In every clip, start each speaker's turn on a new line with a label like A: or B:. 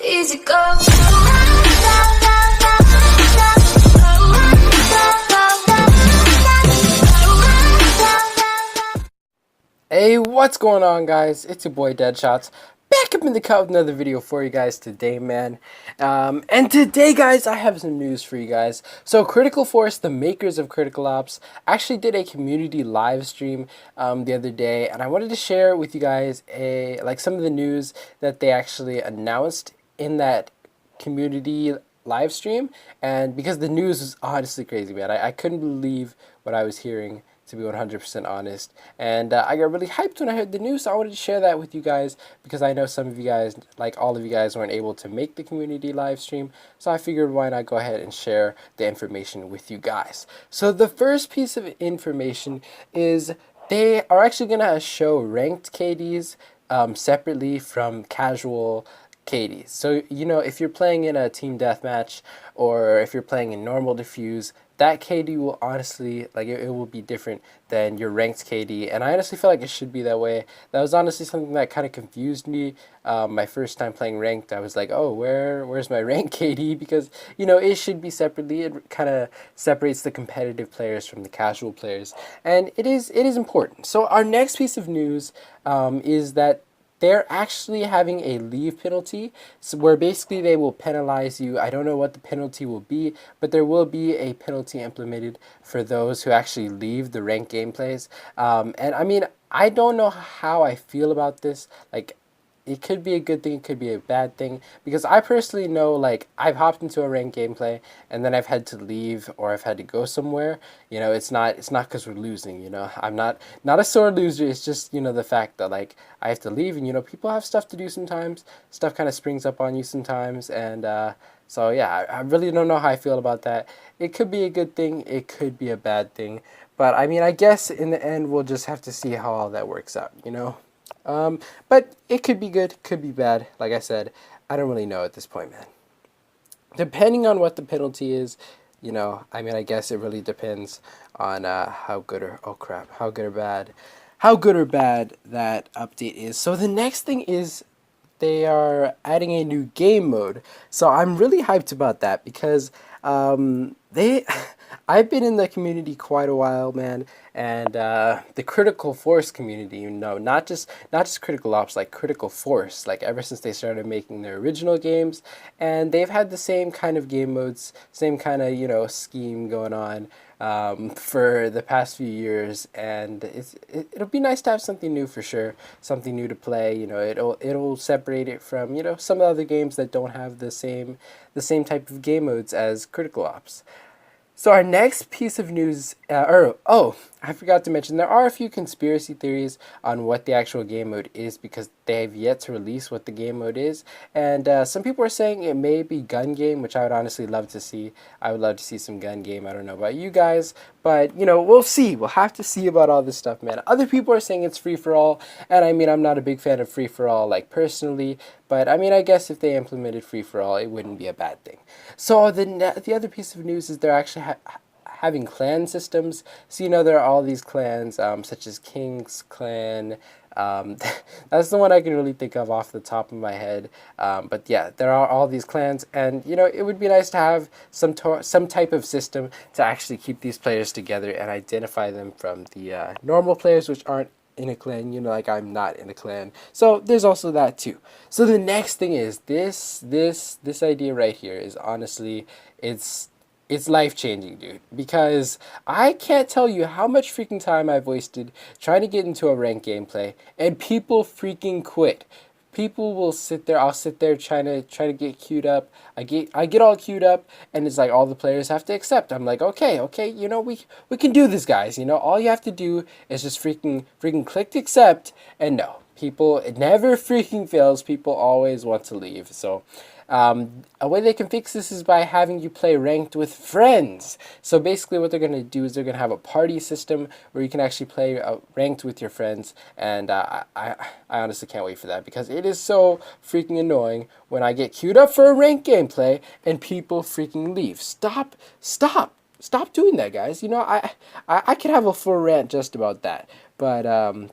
A: easy go.
B: Hey, what's going on, guys? It's your boy Deadshots, back up in the cut with another video for you guys today, man. And today, guys, I have some news for you guys. So Critical Force, the makers of Critical Ops, actually did a community live stream the other day, and I wanted to share with you guys some of the news that they actually announced in that community live stream. And because the news was honestly crazy, man, I couldn't believe what I was hearing, to be 100% honest. And I got really hyped when I heard the news, so I wanted to share that with you guys because I know some of you guys, like all of you guys, weren't able to make the community live stream, so I figured why not go ahead and share the information with you guys. So the first piece of information is they are actually going to show ranked KDs separately from casual KDs. So, you know, if you're playing in a team deathmatch or if you're playing in normal defuse, that KD will honestly, it will be different than your ranked KD, and I honestly feel like it should be that way. That was honestly something that kind of confused me my first time playing ranked. I was like, oh, where's my ranked KD? Because, you know, it should be separately. It kind of separates the competitive players from the casual players, and it is important. So our next piece of news is that they're actually having a leave penalty, so where basically they will penalize you. I don't know what the penalty will be, but there will be a penalty implemented for those who actually leave the ranked gameplays. And I mean, I don't know how I feel about this. Like, it could be a good thing, it could be a bad thing, because I personally know, like, I've hopped into a ranked gameplay and then I've had to leave or I've had to go somewhere. You know, it's not because we're losing, you know. I'm not a sore loser. It's just, you know, the fact that, like, I have to leave, and, you know, people have stuff to do sometimes. Stuff kind of springs up on you sometimes, and so yeah, I really don't know how I feel about that. It could be a good thing, it could be a bad thing, but I mean, I guess in the end we'll just have to see how all that works out, you know. But it could be good, could be bad. Like I said, I don't really know at this point, man. Depending on what the penalty is, you know, I mean, I guess it really depends on how good or how good or bad that update is. So the next thing is they are adding a new game mode. So I'm really hyped about that because I've been in the community quite a while, man, and the Critical Force community, you know, not just Critical Ops, like Critical Force, like ever since they started making their original games, and they've had the same kind of game modes, same kind of, you know, scheme going on for the past few years, and it'll be nice to have something new for sure, something new to play. You know, it'll separate it from, you know, some of the other games that don't have the same type of game modes as Critical Ops. So our next piece of news, I forgot to mention, there are a few conspiracy theories on what the actual game mode is because they've yet to release what the game mode is. And some people are saying it may be gun game, which I would honestly love to see. I would love to see some gun game. I don't know about you guys, but, you know, we'll see. We'll have to see about all this stuff, man. Other people are saying it's free-for-all, and I mean, I'm not a big fan of free-for-all, like, personally, but I mean, I guess if they implemented free-for-all, it wouldn't be a bad thing. So the other piece of news is they're actually having clan systems. So, you know, there are all these clans, such as King's Clan. That's the one I can really think of off the top of my head. But yeah, there are all these clans, and, you know, it would be nice to have some type of system to actually keep these players together and identify them from the normal players, which aren't in a clan. You know, like, I'm not in a clan, so there's also that too. So the next thing is this idea right here is honestly, it's life-changing, dude, because I can't tell you how much freaking time I've wasted trying to get into a ranked gameplay, and people freaking quit. People will sit there, I'll sit there trying to get queued up. I get all queued up, and it's like all the players have to accept. I'm like, okay, you know, we can do this, guys. You know, all you have to do is just freaking click to accept, and no. People, it never freaking fails. People always want to leave. So a way they can fix this is by having you play ranked with friends. So basically what they're going to do is they're going to have a party system where you can actually play ranked with your friends. And I honestly can't wait for that, because it is so freaking annoying when I get queued up for a ranked gameplay and people freaking leave. Stop doing that, guys. You know, I could have a full rant just about that. But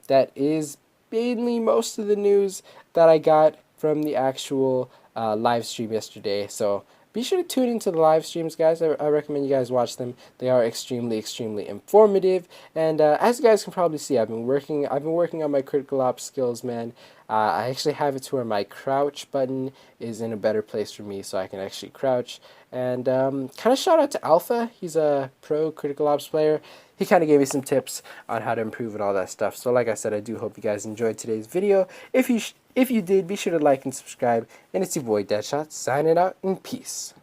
B: that is mainly most of the news that I got from the actual live stream yesterday. So be sure to tune into the live streams, guys. I recommend you guys watch them. They are extremely, extremely informative. And as you guys can probably see, I've been working on my critical ops skills, man. I actually have it to where my crouch button is in a better place for me, so I can actually crouch. And kind of shout out to Alpha. He's a pro critical ops player. He kind of gave me some tips on how to improve and all that stuff. So like I said, I do hope you guys enjoyed today's video. If you did, be sure to like and subscribe. And it's your boy Deadshot signing out in peace.